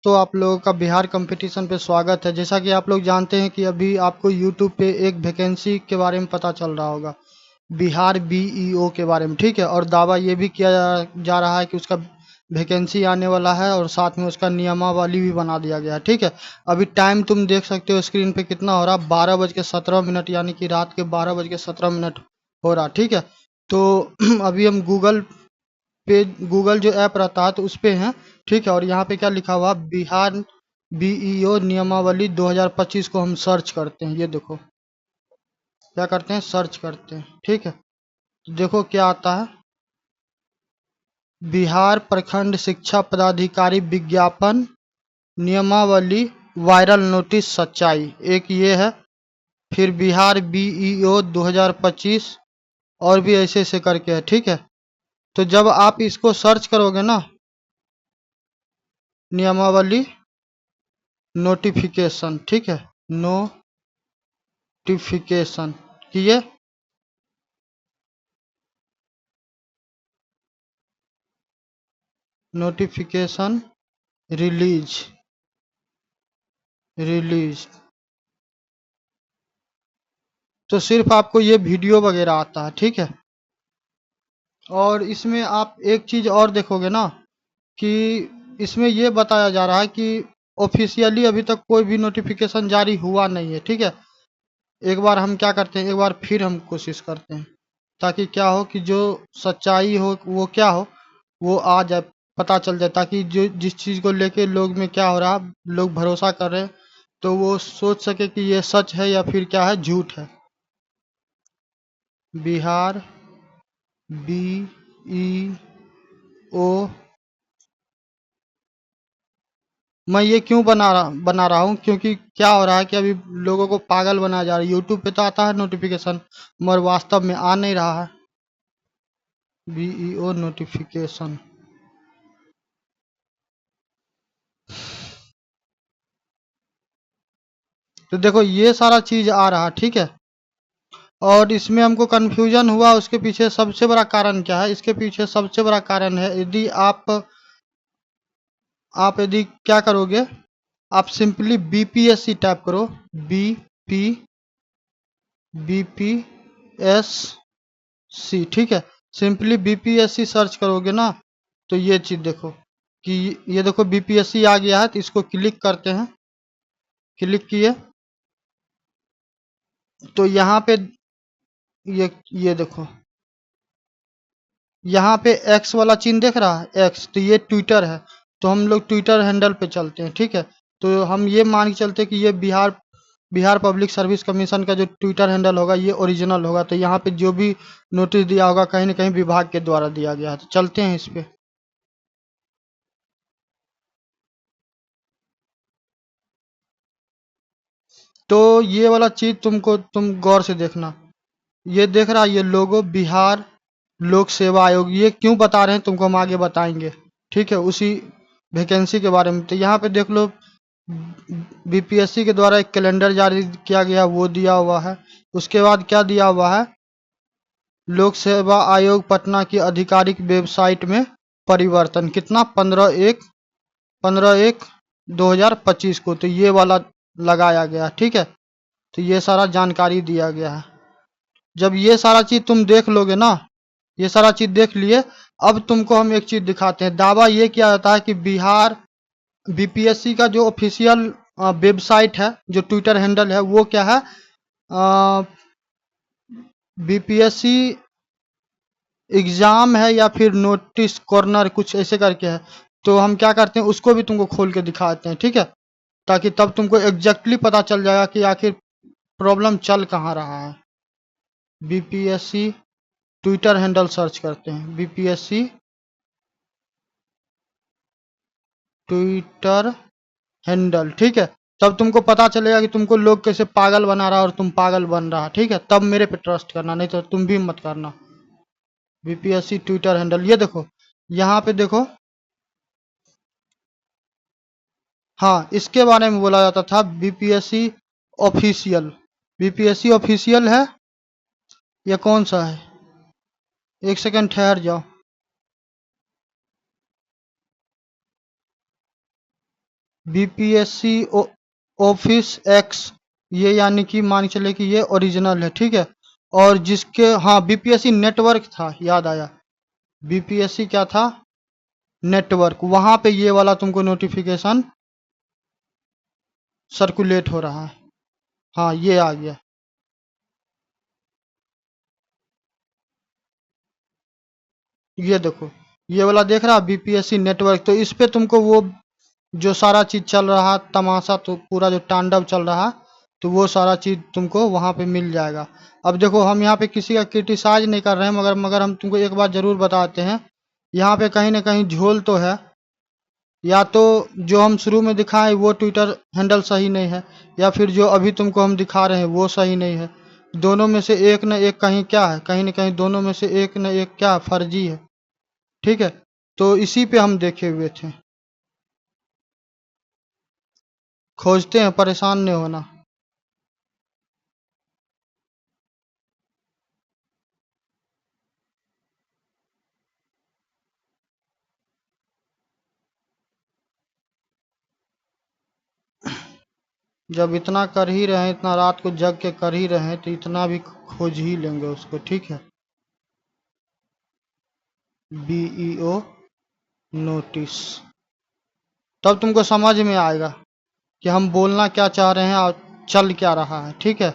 तो आप लोगों का बिहार कंपटीशन पे स्वागत है। जैसा कि आप लोग जानते हैं कि अभी आपको यूट्यूब पे एक वैकेंसी के बारे में पता चल रहा होगा, बिहार बीईओ के बारे में, ठीक है। और दावा ये भी किया जा रहा है कि उसका वैकेंसी आने वाला है और साथ में उसका नियमावली भी बना दिया गया है, ठीक है। अभी टाइम तुम देख सकते हो स्क्रीन पे कितना हो रहा, 12:17, यानी कि रात के 12:17 हो रहा, ठीक है। तो अभी हम गूगल जो ऐप रहता है तो उस पे हैं, ठीक है। और यहाँ पे क्या लिखा हुआ, बिहार बीईओ नियमावली 2025 को हम सर्च करते हैं। ये देखो क्या करते हैं, सर्च करते हैं, ठीक है। तो देखो क्या आता है, बिहार प्रखंड शिक्षा पदाधिकारी विज्ञापन नियमावली वायरल नोटिस सच्चाई, एक ये है। फिर बिहार बीईओ 2025 और भी ऐसे ऐसे करके है, ठीक है। तो जब आप इसको सर्च करोगे ना, नियमावली नोटिफिकेशन, ठीक है, नोटिफिकेशन किए, नोटिफिकेशन रिलीज रिलीज तो सिर्फ आपको ये वीडियो वगैरह आता है, ठीक है। और इसमें आप एक चीज और देखोगे ना कि इसमें ये बताया जा रहा है कि ऑफिशियली अभी तक कोई भी नोटिफिकेशन जारी हुआ नहीं है, ठीक है। एक बार हम क्या करते हैं, एक बार फिर हम कोशिश करते हैं, ताकि क्या हो कि जो सच्चाई हो वो क्या हो, वो आ जाए, पता चल जाए, ताकि जो जिस चीज़ को लेके लोग में क्या हो रहा, लोग भरोसा कर रहे हैं, तो वो सोच सके कि ये सच है या फिर क्या है, झूठ है। बिहार बी ई ओ, मैं ये क्यों बना रहा हूँ, क्योंकि क्या हो रहा है कि अभी लोगों को पागल बनाया जा रहा है। यूट्यूब पे तो आता है नोटिफिकेशन, मगर वास्तव में आ नहीं रहा है बीईओ नोटिफिकेशन। तो देखो ये सारा चीज आ रहा, ठीक है। और इसमें हमको कंफ्यूजन हुआ, उसके पीछे सबसे बड़ा कारण क्या है, इसके पीछे सबसे बड़ा कारण है, यदि आप यदि क्या करोगे, आप सिंपली बीपीएससी टाइप करो, बीपी बीपीएससी, ठीक है। सिंपली बीपीएससी सर्च करोगे ना, तो ये चीज देखो कि ये देखो बीपीएससी आ गया है। तो इसको क्लिक करते हैं, क्लिक किए तो यहाँ पे ये देखो, यहाँ पे एक्स वाला चिन्ह देख रहा है, एक्स, तो ये ट्विटर है। तो हम लोग ट्विटर हैंडल पे चलते हैं, ठीक है। तो हम ये मान के चलते हैं कि ये बिहार पब्लिक सर्विस कमीशन का जो ट्विटर हैंडल होगा ये ओरिजिनल होगा। तो यहाँ पे जो भी नोटिस दिया होगा कहीं ना कहीं विभाग के द्वारा दिया गया है। तो चलते हैं इस पे। तो ये वाला चीज तुम गौर से देखना, ये देख रहा है, ये लोगो बिहार लोक सेवा आयोग, ये क्यों बता रहे हैं तुमको, हम आगे बताएंगे, ठीक है, उसी वैकेंसी के बारे में। तो यहाँ पे देख लो, बीपीएससी के द्वारा एक कैलेंडर जारी किया गया, वो दिया हुआ है। उसके बाद क्या दिया हुआ है, लोक सेवा आयोग पटना की आधिकारिक वेबसाइट में परिवर्तन, कितना, 15/1/2025 को, तो ये वाला लगाया गया, ठीक है। तो ये सारा जानकारी दिया गया है। जब ये सारा चीज तुम देख लोगे ना, ये सारा चीज देख लिए, अब तुमको हम एक चीज दिखाते हैं। दावा ये किया जाता है कि बिहार बीपीएससी का जो ऑफिशियल वेबसाइट है, जो ट्विटर हैंडल है, वो क्या है, बीपीएससी एग्जाम है या फिर नोटिस कॉर्नर कुछ ऐसे करके है। तो हम क्या करते हैं, उसको भी तुमको खोल के दिखाते हैं, ठीक है, ताकि तब तुमको एग्जैक्टली पता चल जाएगा कि आखिर प्रॉब्लम चल कहाँ रहा है। बीपीएससी ट्विटर हैंडल सर्च करते हैं, बीपीएससी ट्विटर हैंडल, ठीक है। तब तुमको पता चलेगा कि तुमको लोग कैसे पागल बना रहा है और तुम पागल बन रहा, ठीक है। तब मेरे पे ट्रस्ट करना, नहीं तो तुम भी मत करना। बीपीएससी ट्विटर हैंडल, ये देखो, यहाँ पे देखो, हाँ, इसके बारे में बोला जाता था बीपीएससी ऑफिशियल। बीपीएससी ऑफिशियल है या कौन सा है, एक सेकंड ठहर जाओ। बीपीएससी ऑफिस एक्स, ये यानी कि मान के चले कि ये ओरिजिनल है, ठीक है। और जिसके, हाँ, बीपीएससी नेटवर्क था, याद आया, बीपीएससी क्या था, नेटवर्क, वहां पे ये वाला तुमको नोटिफिकेशन सर्कुलेट हो रहा है। हाँ, ये आ गया, ये देखो, ये वाला देख रहा, बीपीएससी नेटवर्क। तो इस पे तुमको वो जो सारा चीज चल रहा, तमाशा, तो पूरा जो तांडव चल रहा, तो वो सारा चीज तुमको वहां पे मिल जाएगा। अब देखो, हम यहाँ पे किसी का क्रिटिसाइज नहीं कर रहे हैं, मगर हम तुमको एक बात जरूर बताते हैं, यहाँ पे कहीं ना कहीं झोल तो है। या तो जो हम शुरू में दिखाएं वो ट्विटर हैंडल सही नहीं है, या फिर जो अभी तुमको हम दिखा रहे हैं वो सही नहीं है। दोनों में से एक न एक कहीं क्या है, कहीं ना कहीं दोनों में से एक न एक क्या है, फर्जी है, ठीक है। तो इसी पे हम देखे हुए थे, खोजते हैं, परेशान नहीं होना। जब इतना कर ही रहे हैं, इतना रात को जग के कर ही रहे हैं, तो इतना भी खोज ही लेंगे उसको, ठीक है। बीईओ नोटिस, तब तुमको समझ में आएगा कि हम बोलना क्या चाह रहे हैं और चल क्या रहा है, ठीक है।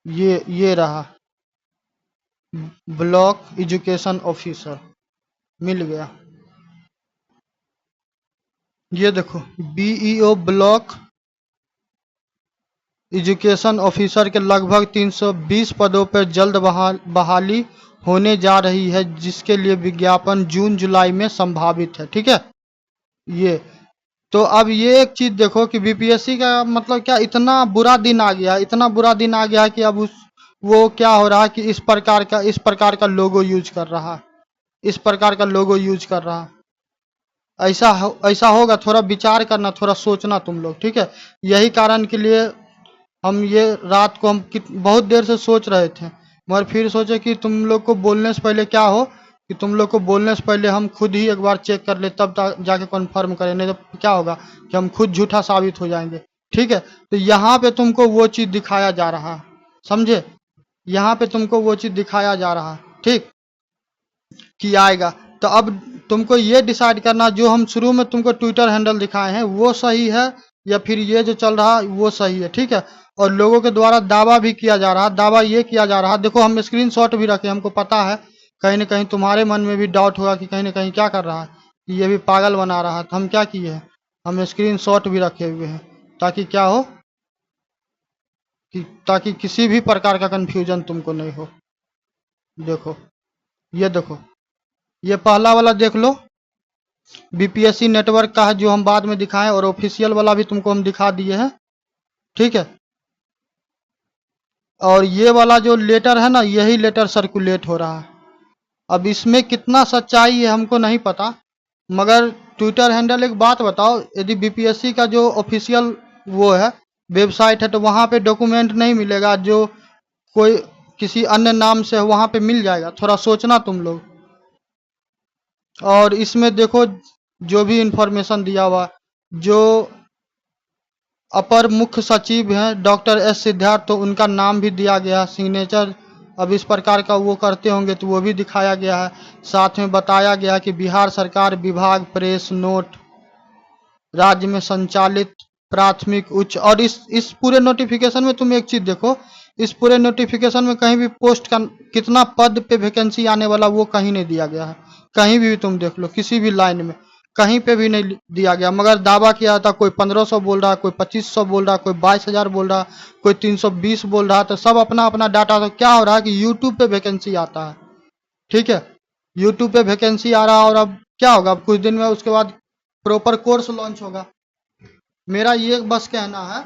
ये रहा, ब्लॉक एजुकेशन ऑफिसर, मिल गया। ये देखो, बीईओ ब्लॉक एजुकेशन ऑफिसर के लगभग 320 पदों पर जल्द बहाली होने जा रही है, जिसके लिए विज्ञापन जून जुलाई में संभावित है, ठीक है। ये, तो अब ये एक चीज देखो कि बीपीएससी का मतलब क्या, इतना बुरा दिन आ गया, इतना बुरा दिन आ गया कि अब उस, वो क्या हो रहा है कि इस प्रकार का लोगो यूज कर रहा है, इस प्रकार का लोगो यूज कर रहा है। ऐसा होगा, थोड़ा विचार करना, थोड़ा सोचना तुम लोग, ठीक है। यही कारण के लिए हम ये रात को हम बहुत देर से सोच रहे थे, मगर फिर सोचे कि तुम लोग को बोलने से पहले क्या हो, कि तुम लोग को बोलने से पहले हम खुद ही एक बार चेक कर ले, तब जाके कन्फर्म करें, नहीं तो क्या होगा कि हम खुद झूठा साबित हो जाएंगे, ठीक है। तो यहाँ पे तुमको वो चीज़ दिखाया जा रहा है, समझे, यहाँ पे तुमको वो चीज़ दिखाया जा रहा है, ठीक, कि आएगा। तो अब तुमको ये डिसाइड करना, जो हम शुरू में तुमको ट्विटर हैंडल दिखाए हैं वो सही है, या फिर ये जो चल रहा है वो सही है, ठीक है। और लोगों के द्वारा दावा भी किया जा रहा है, दावा ये किया जा रहा है, देखो हम स्क्रीनशॉट भी रखे, हमको पता है कहीं ना कहीं तुम्हारे मन में भी डाउट होगा कि कहीं ना कहीं क्या कर रहा है, कि ये भी पागल बना रहा है। तो हम क्या किए हैं, हम स्क्रीनशॉट भी रखे हुए हैं, ताकि क्या हो, कि ताकि किसी भी प्रकार का कंफ्यूजन तुमको नहीं हो। देखो, ये देखो, ये पहला वाला देख लो, बीपीएससी नेटवर्क का है, जो हम बाद में दिखाएं, और ऑफिशियल वाला भी तुमको हम दिखा दिए हैं, ठीक है। और ये वाला जो लेटर है ना, यही लेटर सर्कुलेट हो रहा है। अब इसमें कितना सच्चाई है हमको नहीं पता, मगर ट्विटर हैंडल, एक बात बताओ, यदि बीपीएससी का जो ऑफिशियल वो है, वेबसाइट है, तो वहाँ पे डॉक्यूमेंट नहीं मिलेगा, जो कोई किसी अन्य नाम से है वहाँ पे मिल जाएगा, थोड़ा सोचना तुम लोग। और इसमें देखो, जो भी इंफॉर्मेशन दिया हुआ, जो अपर मुख्य सचिव हैं डॉक्टर एस सिद्धार्थ, तो उनका नाम भी दिया गया, सिग्नेचर अब इस प्रकार का वो करते होंगे तो वो भी दिखाया गया है। साथ में बताया गया कि बिहार सरकार विभाग प्रेस नोट राज्य में संचालित प्राथमिक उच्च, और इस पूरे नोटिफिकेशन में तुम एक चीज देखो, इस पूरे नोटिफिकेशन में कहीं भी पोस्ट का कितना पद पे वैकेंसी आने वाला वो कहीं नहीं दिया गया है। कहीं भी तुम देख लो, किसी भी लाइन में कहीं पे भी नहीं दिया गया, मगर दावा किया था, कोई 1500 बोल रहा, कोई 2500 बोल रहा, कोई 22,000 बोल रहा, कोई 320 बोल रहा। तो सब अपना अपना डाटा, तो क्या हो रहा है कि यूट्यूब पे वैकेंसी आता है, ठीक है, यूट्यूब पे वैकेंसी आ रहा है। और अब क्या होगा, अब कुछ दिन में उसके बाद प्रॉपर कोर्स लॉन्च होगा। मेरा ये बस कहना है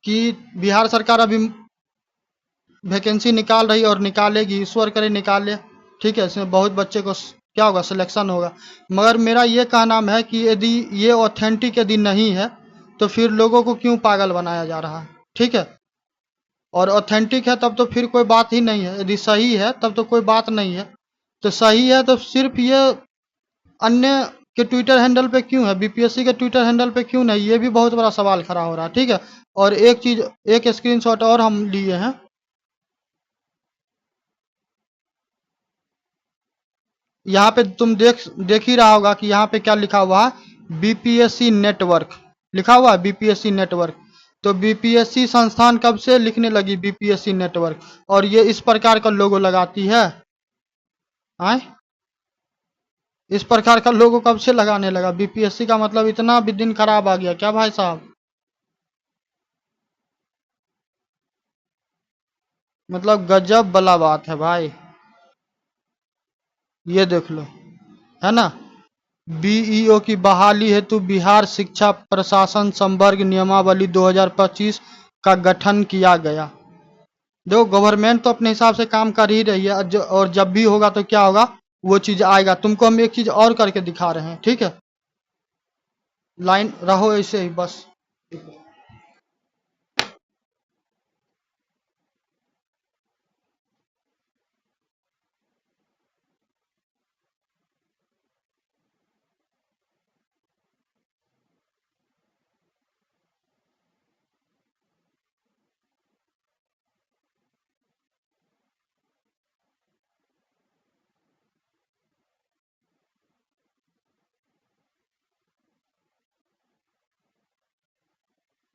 कि बिहार सरकार अभी वैकेंसी निकाल रही है और निकालेगी, ईश्वर करे निकाले, ठीक है। इसमें बहुत बच्चे को क्या होगा, सिलेक्शन होगा। मगर मेरा ये कहना है कि यदि ये ऑथेंटिक यदि नहीं है, तो फिर लोगों को क्यों पागल बनाया जा रहा है, ठीक है। और ऑथेंटिक है तब तो फिर कोई बात ही नहीं है, यदि सही है तब तो कोई बात नहीं है। तो सही है, तो सिर्फ ये अन्य के ट्विटर हैंडल पे क्यों है, बीपीएससी के ट्विटर हैंडल पे क्यों नहीं, ये भी बहुत बड़ा सवाल खड़ा हो रहा है। ठीक है, और एक चीज, एक स्क्रीनशॉट और हम लिए हैं। यहाँ पे तुम देख ही रहा होगा कि यहाँ पे क्या लिखा हुआ है, बीपीएससी नेटवर्क लिखा हुआ है, बीपीएससी नेटवर्क। तो बीपीएससी संस्थान कब से लिखने लगी बीपीएससी नेटवर्क, और ये इस प्रकार का लोगो लगाती है। आए, इस प्रकार का लोगो कब से लगाने लगा बीपीएससी का, मतलब इतना भी दिन खराब आ गया क्या भाई साहब। मतलब गजब वाला बात है भाई। ये देख लो, है ना, बीईओ की बहाली हेतु बिहार शिक्षा प्रशासन संवर्ग नियमावली 2025 का गठन किया गया। देखो, गवर्नमेंट तो अपने हिसाब से काम कर ही रही है, और जब भी होगा तो क्या होगा, वो चीज आएगा। तुमको हम एक चीज और करके दिखा रहे हैं, ठीक है, लाइन रहो ऐसे ही बस।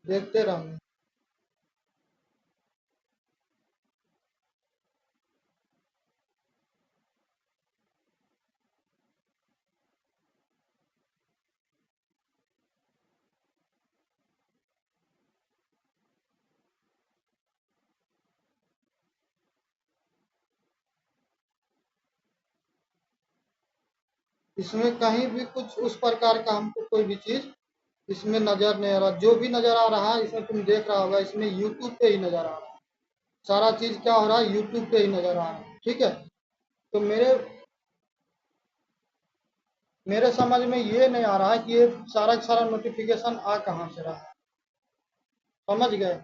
देखते रहो। इसमें कहीं भी कुछ उस प्रकार का हमको कोई भी चीज इसमें नजर नहीं आ रहा। जो भी नजर आ रहा है इसमें, तुम देख रहा होगा, इसमें यूट्यूब पे ही नजर आ रहा है। सारा चीज क्या हो रहा है, यूट्यूब पे ही नजर आ रहा है। ठीक है, तो मेरे समझ में ये नहीं आ रहा है कि ये सारा का सारा नोटिफिकेशन आ कहाँ से रहा है। समझ गए।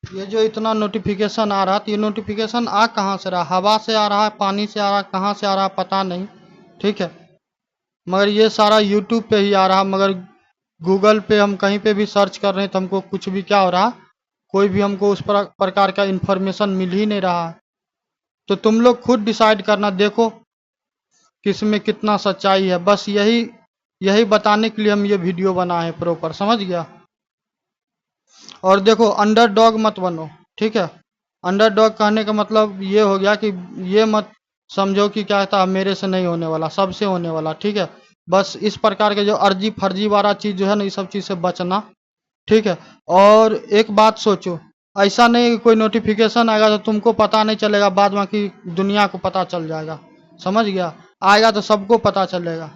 ये जो इतना नोटिफिकेशन आ रहा है, तो ये नोटिफिकेशन आ कहाँ से रहा, हवा से आ रहा है, पानी से आ रहा है, कहाँ से आ रहा है पता नहीं। ठीक है, मगर ये सारा यूट्यूब पे ही आ रहा। मगर गूगल पे हम कहीं पे भी सर्च कर रहे हैं तो हमको कुछ भी क्या हो रहा, कोई भी हमको उस प्रकार का इंफॉर्मेशन मिल ही नहीं रहा है। तो तुम लोग खुद डिसाइड करना, देखो किसमें कितना सच्चाई है। बस यही यही बताने के लिए हम ये वीडियो बनाए हैं प्रॉपर, समझ गया। और देखो, अंडरडॉग मत बनो, ठीक है। अंडरडॉग कहने का मतलब ये हो गया कि ये मत समझो कि क्या था, मेरे से नहीं होने वाला, सबसे होने वाला। ठीक है, बस इस प्रकार के जो अर्जी फर्जी वाला चीज जो है ना, ये सब चीज से बचना। ठीक है, और एक बात सोचो, ऐसा नहीं कि कोई नोटिफिकेशन आएगा तो तुमको पता नहीं चलेगा, बाद में कि दुनिया को पता चल जाएगा। समझ गया, आएगा तो सबको पता चलेगा,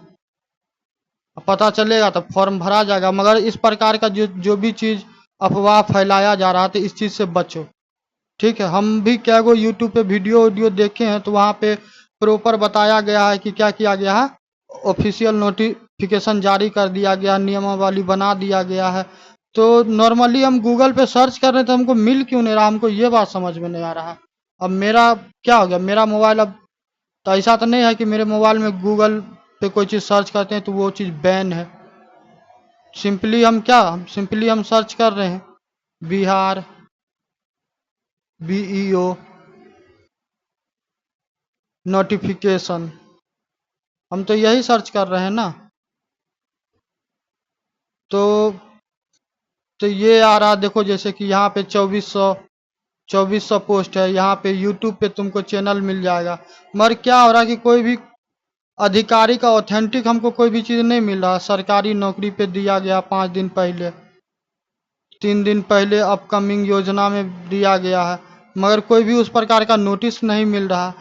पता चलेगा तो फॉर्म भरा जाएगा। मगर इस प्रकार का जो जो भी चीज अफवाह फैलाया जा रहा था, इस चीज से बचो। ठीक है, हम भी क्या को यूट्यूब पे वीडियो वीडियो देखे हैं, तो वहाँ पे प्रॉपर बताया गया है कि क्या किया गया है, ऑफिशियल नोटिफिकेशन जारी कर दिया गया, नियमावली बना दिया गया है। तो नॉर्मली हम गूगल पे सर्च कर रहे थे, हमको मिल क्यों नहीं रहा, हमको ये बात समझ में नहीं आ रहा। अब मेरा क्या हो गया, मेरा मोबाइल अब, तो ऐसा तो नहीं है कि मेरे मोबाइल में गूगल पे कोई चीज़ सर्च करते हैं तो वो चीज़ बैन है। सिंपली हम सर्च कर रहे हैं, बिहार बीईओ नोटिफिकेशन, हम तो यही सर्च कर रहे हैं ना। तो ये आ रहा, देखो जैसे कि यहाँ पे 2400 पोस्ट है, यहाँ पे यूट्यूब पे तुमको चैनल मिल जाएगा। मगर क्या हो रहा है कि कोई भी अधिकारी का ऑथेंटिक हमको कोई भी चीज़ नहीं मिल रहा। सरकारी नौकरी पे दिया गया 5 दिन पहले, 3 दिन पहले अपकमिंग योजना में दिया गया है, मगर कोई भी उस प्रकार का नोटिस नहीं मिल रहा।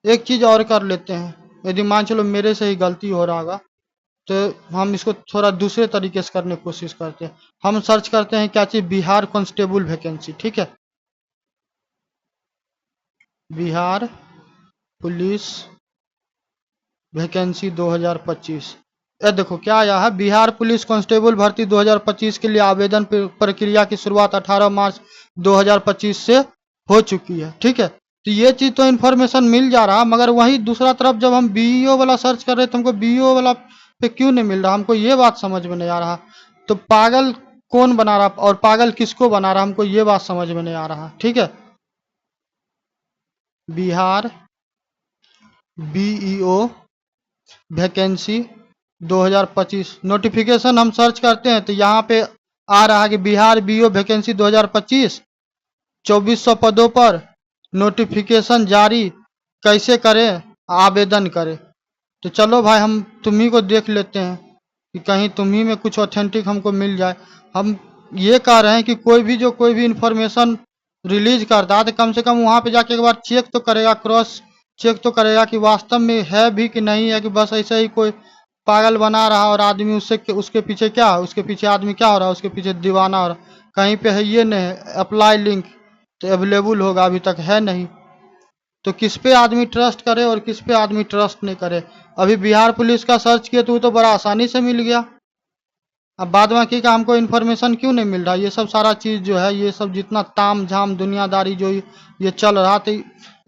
एक चीज़ और कर लेते हैं, यदि मान चलो मेरे से ही गलती हो रहा होगा, तो हम इसको थोड़ा दूसरे तरीके से करने की कोशिश करते हैं। हम सर्च करते हैं क्या चीज़, बिहार कांस्टेबल वैकेंसी। ठीक है, बिहार पुलिस वैकेंसी 2025। ये देखो क्या आया है, बिहार पुलिस कांस्टेबल भर्ती 2025 के लिए आवेदन प्रक्रिया की शुरुआत 18 मार्च 2025 से हो चुकी है। ठीक है, तो ये चीज तो इन्फॉर्मेशन मिल जा रहा, मगर वहीं दूसरा तरफ जब हम बीईओ वाला सर्च कर रहे थे, हमको बीईओ वाला पे क्यों नहीं मिल रहा, हमको ये बात समझ में नहीं आ रहा। तो पागल कौन बना रहा और पागल किसको बना रहा, हमको ये बात समझ में नहीं आ रहा। ठीक है, बिहार बीईओ वैकेंसी 2025 नोटिफिकेशन हम सर्च करते हैं तो यहाँ पे आ रहा है कि बिहार बीईओ वैकेंसी 2025 2400 पदों पर नोटिफिकेशन जारी, कैसे करें, आवेदन करें। तो चलो भाई हम तुम्ही को देख लेते हैं कि कहीं तुम्ही में कुछ ऑथेंटिक हमको मिल जाए। हम ये कह रहे हैं कि कोई भी इंफॉर्मेशन रिलीज करता है तो कम से कम वहाँ पे जाके एक बार चेक तो करेगा, क्रॉस चेक तो करेगा कि वास्तव में है भी कि नहीं है, कि बस ऐसे ही कोई पागल बना रहा और आदमी उसके पीछे क्या है, उसके पीछे आदमी क्या हो रहा है, उसके पीछे दीवाना हो रहा है। कहीं पे है ये नहीं है अप्लाई लिंक तो अवेलेबल होगा, अभी तक है नहीं। तो किस पे आदमी ट्रस्ट करे और किस पे आदमी ट्रस्ट नहीं करे। अभी बिहार पुलिस का सर्च किया तो वो तो बड़ा आसानी से मिल गया, अब बाद बाकी का हमको इन्फॉर्मेशन क्यों नहीं मिल रहा। ये सब सारा चीज़ जो है, ये सब जितना ताम झाम दुनियादारी जो ये चल रहा, तो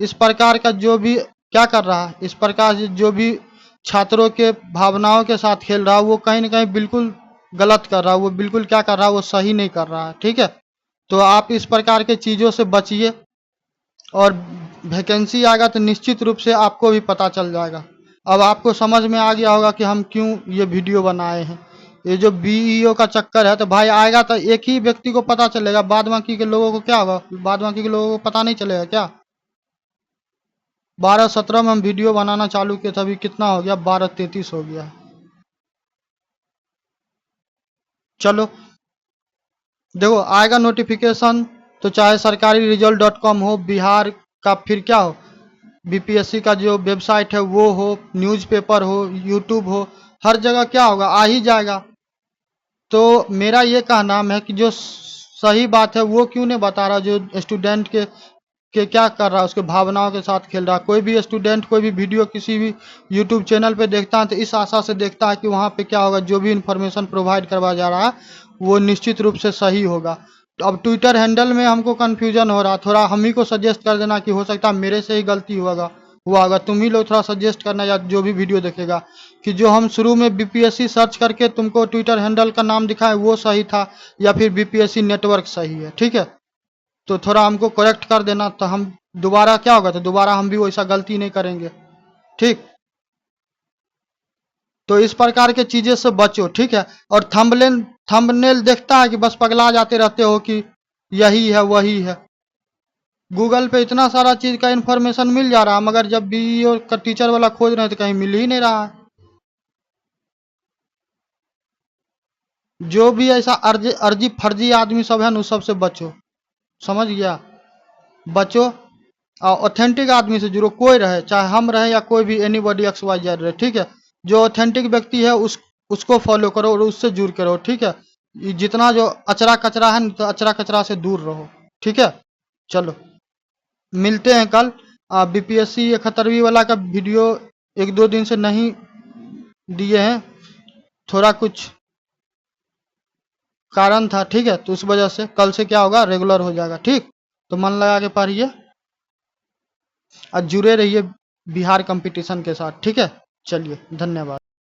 इस प्रकार का जो भी क्या कर रहा है, इस प्रकार से जो भी छात्रों के भावनाओं के साथ खेल रहा है, वो कहीं ना कहीं बिल्कुल गलत कर रहा है, वो बिल्कुल क्या कर रहा है, वो सही नहीं कर रहा है। ठीक है, तो आप इस प्रकार के चीज़ों से बचिए, और वैकेंसी आएगा तो निश्चित रूप से आपको भी पता चल जाएगा। अब आपको समझ में आ गया होगा कि हम क्यों ये वीडियो बनाए हैं। ये जो बीईओ का चक्कर है, तो भाई आएगा तो एक ही व्यक्ति को पता चलेगा, बाद बाकी के लोगों को क्या होगा, बाद बाकी के लोगों को पता नहीं चलेगा क्या। 12-17 में हम वीडियो बनाना चालू किए थे, अभी कितना हो गया, 12-33 हो गया। चलो देखो आएगा नोटिफिकेशन, तो चाहे सरकारी रिजल्ट.com हो, बिहार का फिर क्या हो, बीपीएससी का जो वेबसाइट है वो हो, न्यूज़पेपर हो, यूट्यूब हो, हर जगह क्या होगा, आ ही जाएगा। तो मेरा ये कहना है कि जो सही बात है वो क्यों नहीं बता रहा, जो स्टूडेंट के क्या कर रहा है, उसके भावनाओं के साथ खेल रहा है। कोई भी स्टूडेंट कोई भी वीडियो किसी भी यूट्यूब चैनल पे देखता है तो इस आशा से देखता है कि वहाँ पे क्या होगा, जो भी इंफॉर्मेशन प्रोवाइड करवाया जा रहा है वो निश्चित रूप से सही होगा। तो अब ट्विटर हैंडल में हमको कन्फ्यूजन हो रहा, थोड़ा हम ही को सजेस्ट कर देना कि हो सकता है मेरे से ही गलती हुआ होगा, तुम ही लोग थोड़ा सजेस्ट करना, या जो भी वीडियो देखेगा, कि जो हम शुरू में बीपीएससी सर्च करके तुमको ट्विटर हैंडल का नाम दिखाए वो सही था या फिर बीपीएससी नेटवर्क सही है। ठीक है, तो थोड़ा हमको करेक्ट कर देना, तो हम दोबारा क्या होगा, तो दोबारा हम भी वैसा गलती नहीं करेंगे। ठीक, तो इस प्रकार के चीजें से बचो। ठीक है, और थंबनेल देखता है कि बस पगला जाते रहते हो कि यही है वही है। गूगल पे इतना सारा चीज का इंफॉर्मेशन मिल जा रहा, मगर जब बीईओ का टीचर वाला खोज रहे हैं तो कहीं मिल ही नहीं रहा है। जो भी ऐसा अर्जी अर्जी फर्जी आदमी सब है ना, उस सबसे बचो, समझ गया, बचो। और ऑथेंटिक आदमी से जुड़ो, कोई रहे, चाहे हम रहे या कोई भी एनीबॉडी एक्स वाई जेड रहे। ठीक है, जो ऑथेंटिक व्यक्ति है उसको फॉलो करो और उससे जुड़ के रहो। ठीक है, ये जितना जो अचरा कचरा है ना, तो अचरा कचरा से दूर रहो। ठीक है, चलो मिलते हैं कल। बीपीएससी 71वीं वाला का वीडियो 1-2 दिन से नहीं दिए हैं, थोड़ा कुछ कारण था। ठीक है, तो उस वजह से कल से क्या होगा, रेगुलर हो जाएगा। ठीक, तो मन लगा के पढ़िए और जुड़े रहिए बिहार कंपटीशन के साथ। ठीक है, चलिए धन्यवाद।